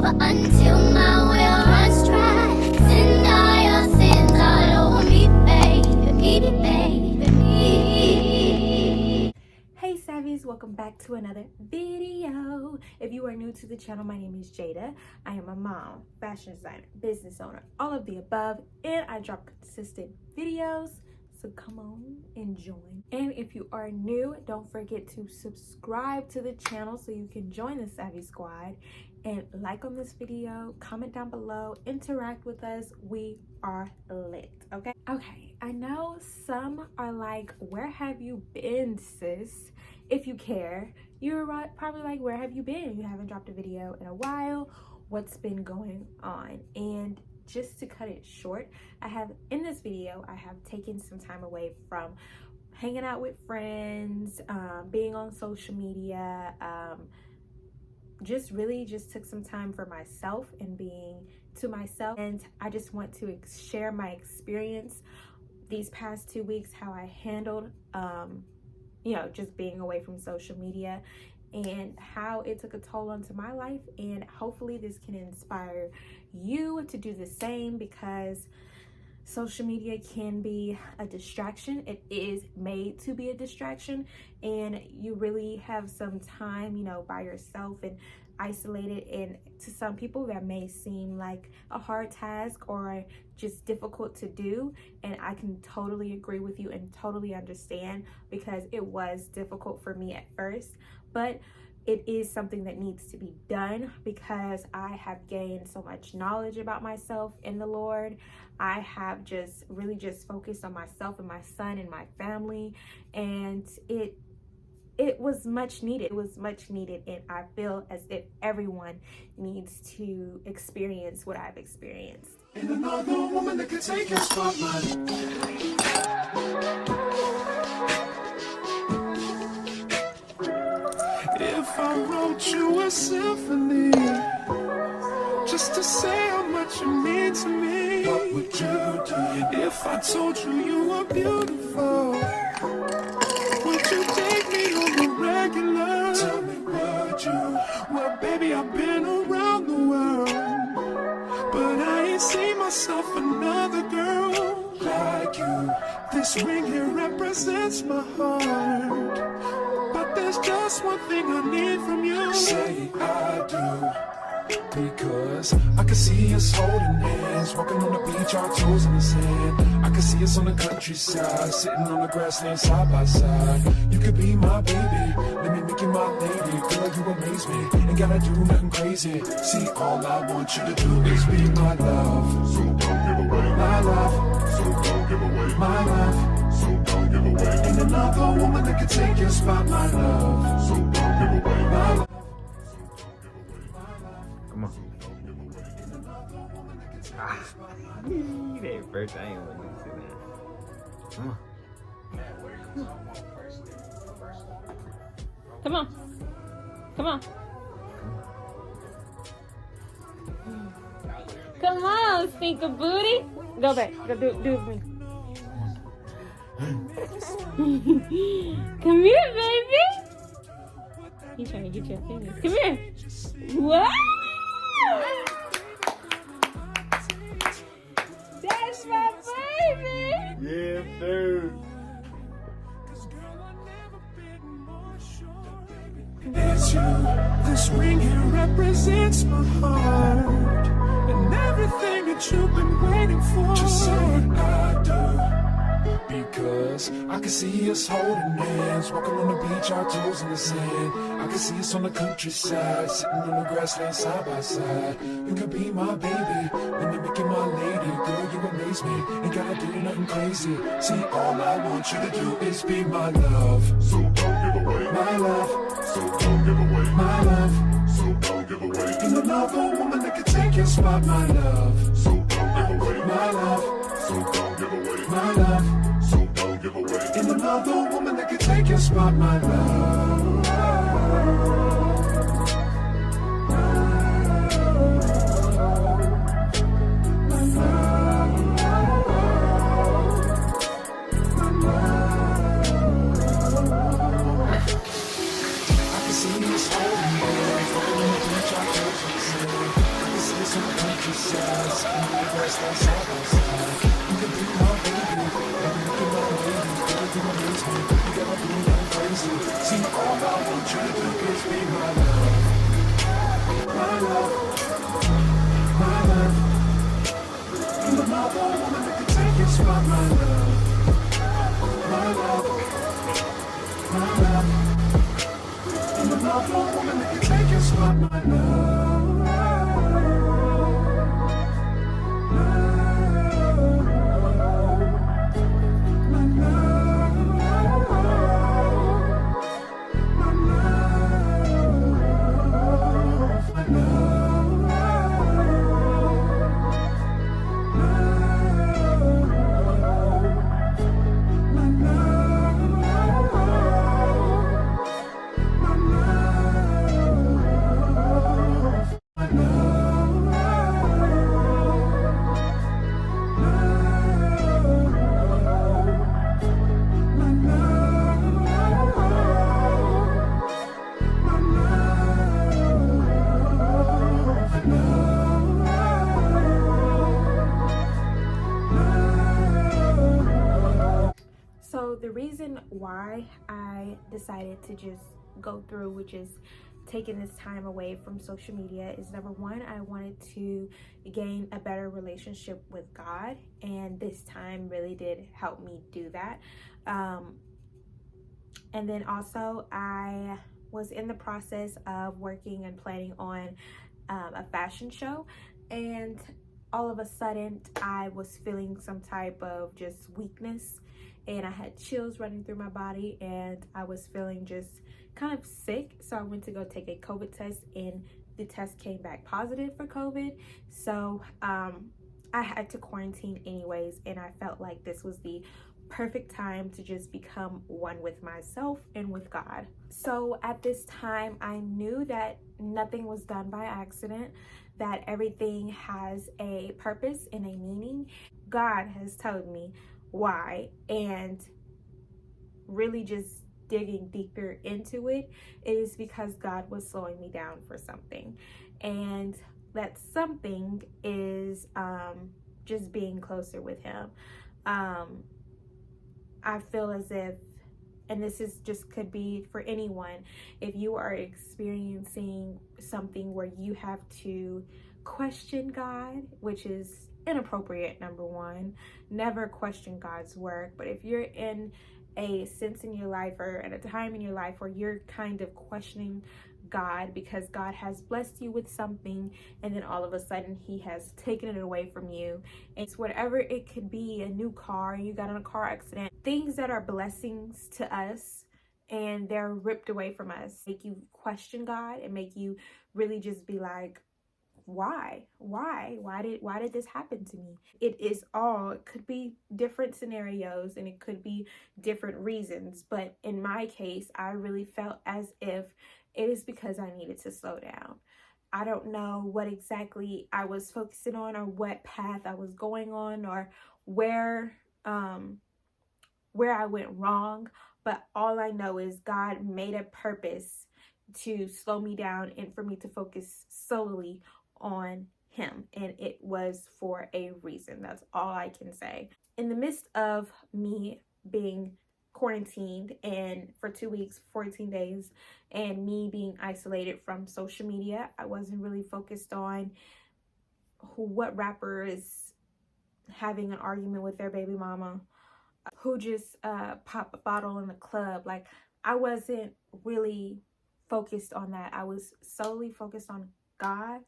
But until my will runs dry, deny your sins all over me, baby, baby. Hey Savvies, welcome back to another video. If you are new to the channel, my name is Jada. I am a mom, fashion designer, business owner, all of the above, and I drop consistent videos. So come on and join. And if you are new, don't forget to subscribe to the channel so you can join the Savvy Squad, and like on this video, comment down below, interact with us. We are lit, okay? Okay, I know some are like, where have you been, sis? If you care, you're probably like, where have you been? You haven't dropped a video in a while. What's been going on? And just to cut it short, in this video, I have taken some time away from hanging out with friends, being on social media, just took some time for myself and being to myself. And I just want to share my experience these past 2 weeks, how I handled, just being away from social media and how it took a toll onto my life. And hopefully this can inspire you to do the same, because social media can be a distraction. It is made to be a distraction, and you really have some time, by yourself and isolated. And to some people that may seem like a hard task or just difficult to do, and I can totally agree with you and totally understand, because it was difficult for me at first, but it is something that needs to be done, because I have gained so much knowledge about myself in the Lord. I have just focused on myself and my son and my family, and it was much needed. It was much needed, and I feel as if everyone needs to experience what I've experienced. And another woman that can take your spotlight. If I wrote you a symphony, just to say how much you mean to me, what would you do? If I told you you were beautiful, would you take me on the regular? Tell me, would you? Well, baby, I've been around the world, but I ain't seen myself another girl like you. This ring here represents my heart, but there's just one thing I need from you. Say I do, because I can see us holding hands, walking on the beach, our toes in the sand. I can see us on the countryside, sitting on the grassland side by side. You could be my baby, let me make you my lady. Girl, you amaze me, ain't gotta do nothing crazy. See, all I want you to do is be my love. So don't give away my love. So don't give away my love. So don't give away. Ain't another woman that can take your spot, my love. So don't give away my love. Come on. That first, I ain't want to sit down. Come on. Come on. Come on. Come on, stinker booty. Go back. Go do it for me. Come here, baby. He's trying to get your fingers. Come here. Wow! That's my baby! Yes, sir. It's you. This ring here represents my heart, and everything that you've been waiting for. Just say I do, because I can see us holding hands, walking on the beach, our toes in the sand. I can see us on the countryside, sitting on the grassland side by side. You can be my baby, let me make you my lady. Girl, you amaze me, ain't gotta do nothing crazy. See, all I want you to do is be my love. So don't give away my love. So don't give away my love. So don't give away. Ain't another woman that can take your spot, my love. So don't give away my love. So don't give away my love. So don't give away. Ain't another woman that can take your spot, my love. I can see us holding hands, walking on the beach, our toes in the sand. let's stand side by side. You can be my baby, and you can my baby. Baby, you amaze me. You got my blue going crazy. See, all I want you to do is be my love. My love, my love. You're my one woman that can take your spot, my love. My love, my love. You're my one woman that can take your spot, my love. So the reason why I decided to just go through with just taking this time away from social media is, number one, I wanted to gain a better relationship with God, and this time really did help me do that. And then also I was in the process of working and planning on a fashion show, and all of a sudden I was feeling some type of just weakness, and I had chills running through my body, and I was feeling just kind of sick. So I went to go take a COVID test, and the test came back positive for COVID. So I had to quarantine anyways, and I felt like this was the perfect time to just become one with myself and with God. So at this time, I knew that nothing was done by accident, that everything has a purpose and a meaning. God has told me why, and really just digging deeper into it, it is because God was slowing me down for something, and that something is just being closer with Him. I feel as if, and this is just could be for anyone, if you are experiencing something where you have to question God, which is inappropriate, number one, never question God's work. But if you're in a sense in your life or at a time in your life where you're kind of questioning God because God has blessed you with something, and then all of a sudden He has taken it away from you, and it's whatever it could be, a new car, you got in a car accident, things that are blessings to us and they're ripped away from us, make you question God and make you really just be like, why did this happen to me? It could be different scenarios and it could be different reasons, but in my case I really felt as if it is because I needed to slow down. I don't know what exactly I was focusing on or what path I was going on or where I went wrong, but all I know is God made a purpose to slow me down and for me to focus solely on Him, and it was for a reason. That's all I can say. In the midst of me being quarantined and for 2 weeks, 14 days, and me being isolated from social media, I wasn't really focused on what rapper is having an argument with their baby mama, who just pop a bottle in the club. Like, I wasn't really focused on that. I was solely focused on God,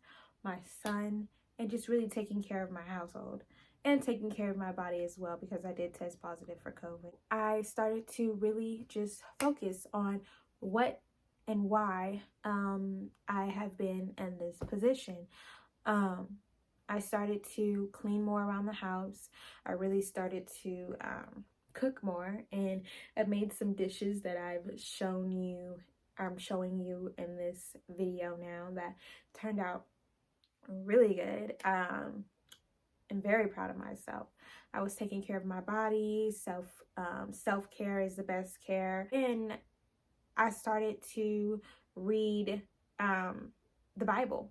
my son, and just really taking care of my household and taking care of my body as well, because I did test positive for COVID. I started to really just focus on what and why I have been in this position. I started to clean more around the house. I really started to cook more, and I've made some dishes that I'm showing you in this video now that turned out really good. I'm very proud of myself. I was taking care of my body. Self-care is the best care. And I started to read the Bible.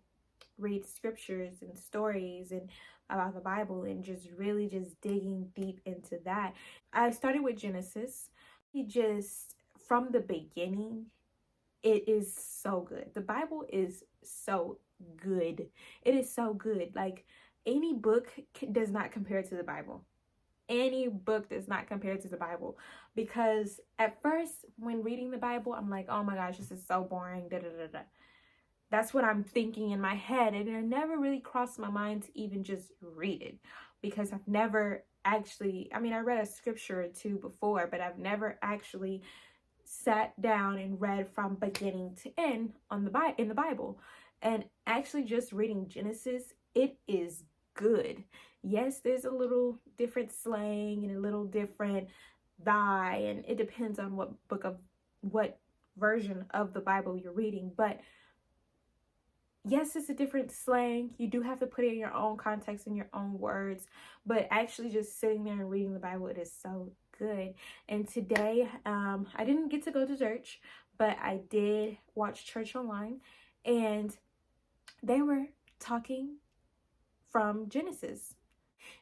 read scriptures and stories and about the Bible and just really just digging deep into that. I started with Genesis. Just from the beginning, it is so good. The Bible is so good. It is so good. Like, any book does not compare to the Bible. Any book does not compare to the Bible, because at first when reading the Bible, I'm like, oh my gosh, this is so boring, da da da da. That's what I'm thinking in my head, and it never really crossed my mind to even just read it, because I've never actually, I mean, I read a scripture or two before, but I've never actually sat down and read from beginning to end in the Bible. And actually just reading Genesis, it is good. Yes, there's a little different slang and a little different thy, and it depends on what version of the Bible you're reading, but yes, it's a different slang. You do have to put it in your own context, in your own words, but actually just sitting there and reading the Bible, it is so good. And today, I didn't get to go to church, but I did watch church online, and they were talking from Genesis.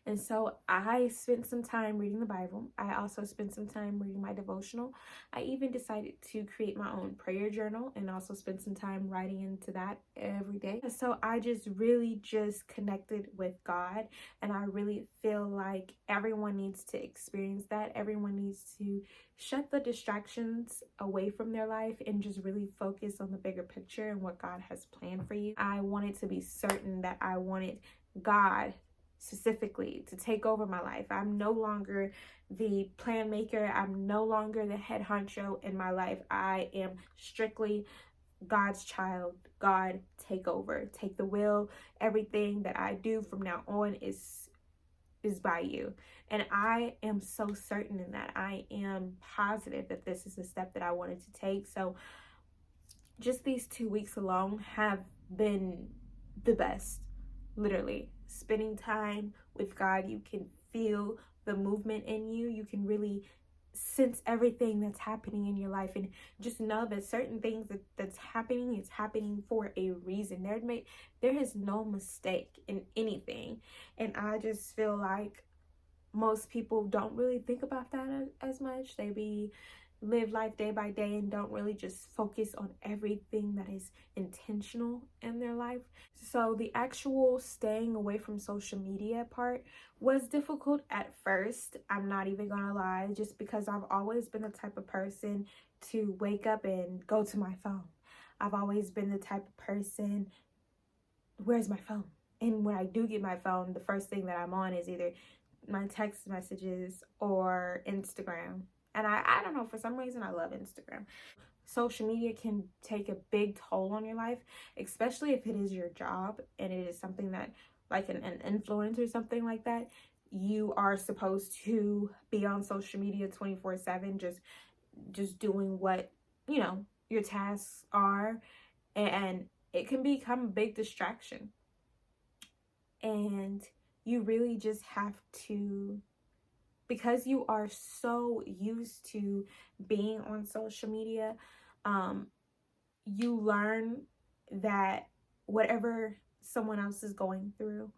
And so I spent some time reading the Bible. I also spent some time reading my devotional. I even decided to create my own prayer journal and also spend some time writing into that every day. So I just really just connected with God, and I really feel like everyone needs to experience that. Everyone needs to shut the distractions away from their life and just really focus on the bigger picture and what God has planned for you. I wanted to be certain that I wanted God specifically to take over my life. I'm no longer the plan maker. I'm no longer the head honcho in my life. I am strictly God's child. God, take over, take the wheel. Everything that I do from now on is by you. And I am so certain in that. I am positive that this is the step that I wanted to take. So just these 2 weeks alone have been the best. Literally, spending time with God, you can feel the movement in you. You can really sense everything that's happening in your life, and just know that certain things that's happening is happening for a reason. There is no mistake in anything, and I just feel like most people don't really think about that as much. They live life day by day and don't really just focus on everything that is intentional in their life. So the actual staying away from social media part was difficult at first. I'm not even gonna lie, just because I've always been the type of person to wake up and go to my phone. I've always been the type of person, where's my phone? And when I do get my phone, the first thing that I'm on is either my text messages or Instagram. And I don't know, for some reason I love Instagram. Social media can take a big toll on your life, especially if it is your job and it is something that, like an influence or something like that, you are supposed to be on social media 24/7, just doing what, your tasks are, and it can become a big distraction. And you really just have to, because you are so used to being on social media, you learn that whatever someone else is going through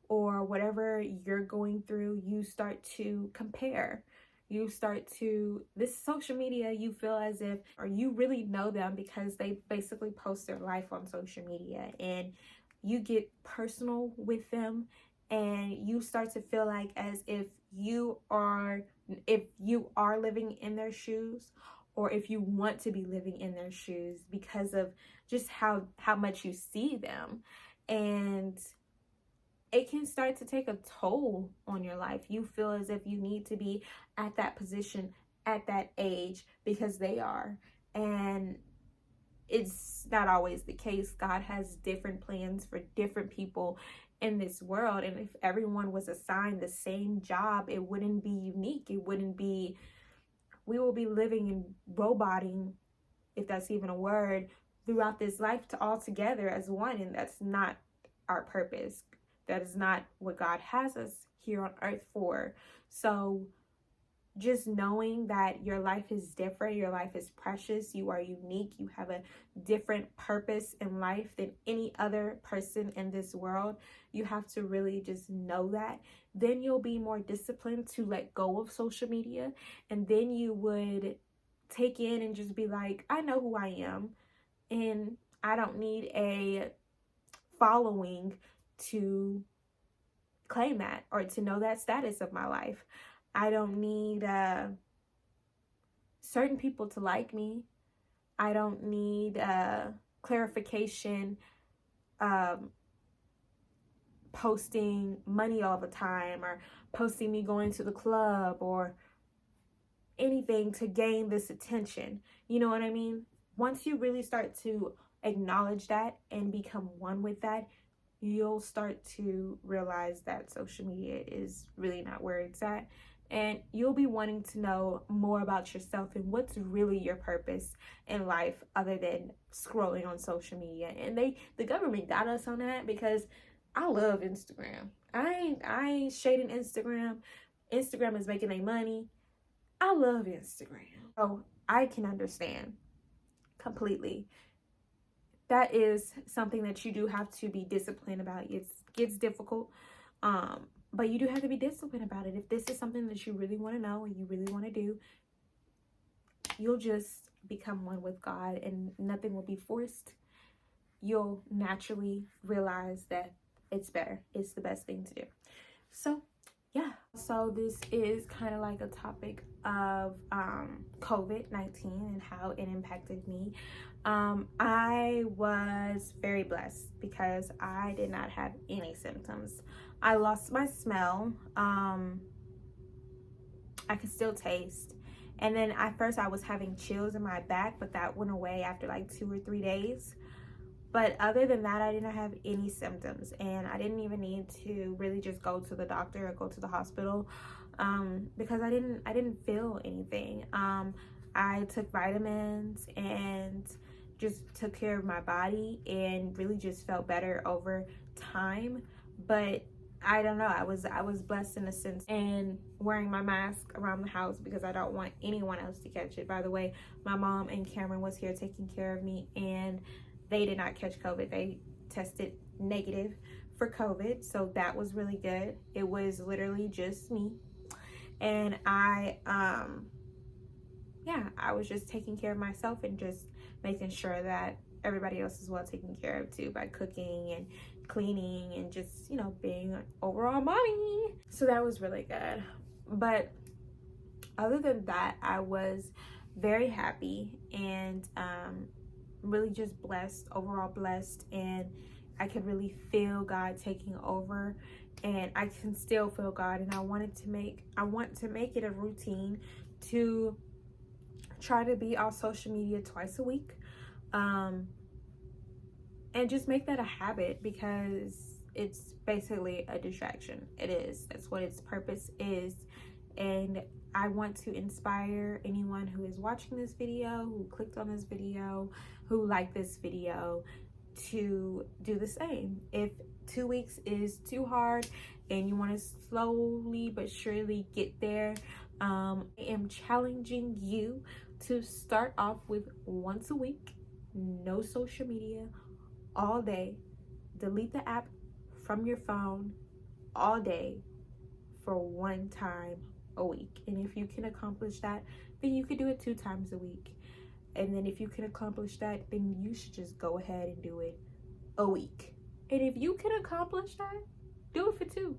or whatever you're going through, you start to compare. This social media, you feel as if, or you really know them because they basically post their life on social media, and you get personal with them, and you start to feel like as if you are living in their shoes, or if you want to be living in their shoes, because of just how much you see them. And it can start to take a toll on your life. You feel as if you need to be at that position at that age because they are. And it's not always the case. God has different plans for different people in this world. And if everyone was assigned the same job, it wouldn't be unique. We will be living in roboting, if that's even a word, throughout this life to all together as one. And that's not our purpose. That is not what God has us here on earth for. So just knowing that your life is different, your life is precious, you are unique, you have a different purpose in life than any other person in this world. You have to really just know that. Then you'll be more disciplined to let go of social media, and then you would take in and just be like, I know who I am, and I don't need a following to claim that or to know that status of my life. I don't need certain people to like me. I don't need clarification, posting money all the time, or posting me going to the club, or anything to gain this attention. You know what I mean? Once you really start to acknowledge that and become one with that, you'll start to realize that social media is really not where it's at. And you'll be wanting to know more about yourself and what's really your purpose in life other than scrolling on social media. And the government got us on that, because I love Instagram. I ain't shading Instagram. Instagram is making their money. I love Instagram. So I can understand completely. That is something that you do have to be disciplined about. It gets difficult, but you do have to be disciplined about it. If this is something that you really want to know and you really want to do, you'll just become one with God, and nothing will be forced. You'll naturally realize that it's better. It's the best thing to do. So yeah, so this is kind of like a topic of COVID-19 and how it impacted me. I was very blessed because I did not have any symptoms. I lost my smell. I could still taste. And then at first I was having chills in my back, but that went away after like 2 or 3 days. But other than that, I didn't have any symptoms, and I didn't even need to really just go to the doctor or go to the hospital, because I didn't feel anything. I took vitamins and just took care of my body and really just felt better over time. But I don't know, I was blessed in a sense, and wearing my mask around the house because I don't want anyone else to catch it. By the way, my mom and Cameron was here taking care of me, and they did not catch COVID. They tested negative for COVID, so that was really good. It was literally just me, and I was just taking care of myself and just making sure that everybody else is well taken care of too, by cooking and cleaning and just, you know, being an overall mommy. So that was really good. But other than that, I was very happy and really just blessed, overall blessed, and I could really feel God taking over, and I can still feel God. And I want to make it a routine to try to be on social media twice a week, and just make that a habit, because it's basically a distraction. It is. That's what its purpose is. And I want to inspire anyone who is watching this video, who clicked on this video, who liked this video, to do the same. If 2 weeks is too hard and you want to slowly but surely get there, I am challenging you to start off with once a week, no social media, all day. Delete the app from your phone all day for one time a week. And if you can accomplish that, then you could do it 2 times a week. And then if you can accomplish that, then you should just go ahead and do it a week. And if you can accomplish that, do it for 2,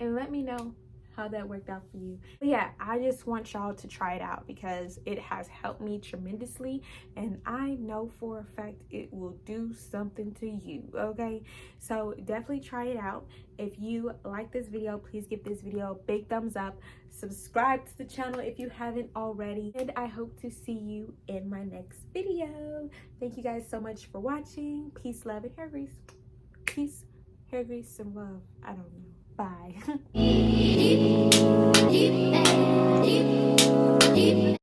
and let me know how that worked out for you. But yeah, I just want y'all to try it out because it has helped me tremendously, and I know for a fact it will do something to you. Okay, so definitely try it out. If you like this video, please give this video a big thumbs up, subscribe to the channel if you haven't already, and I hope to see you in my next video. Thank you guys so much for watching. Peace, love, and hair grease. Peace, hair grease, and love. I don't know. Bye. Deep, deep, deep, deep.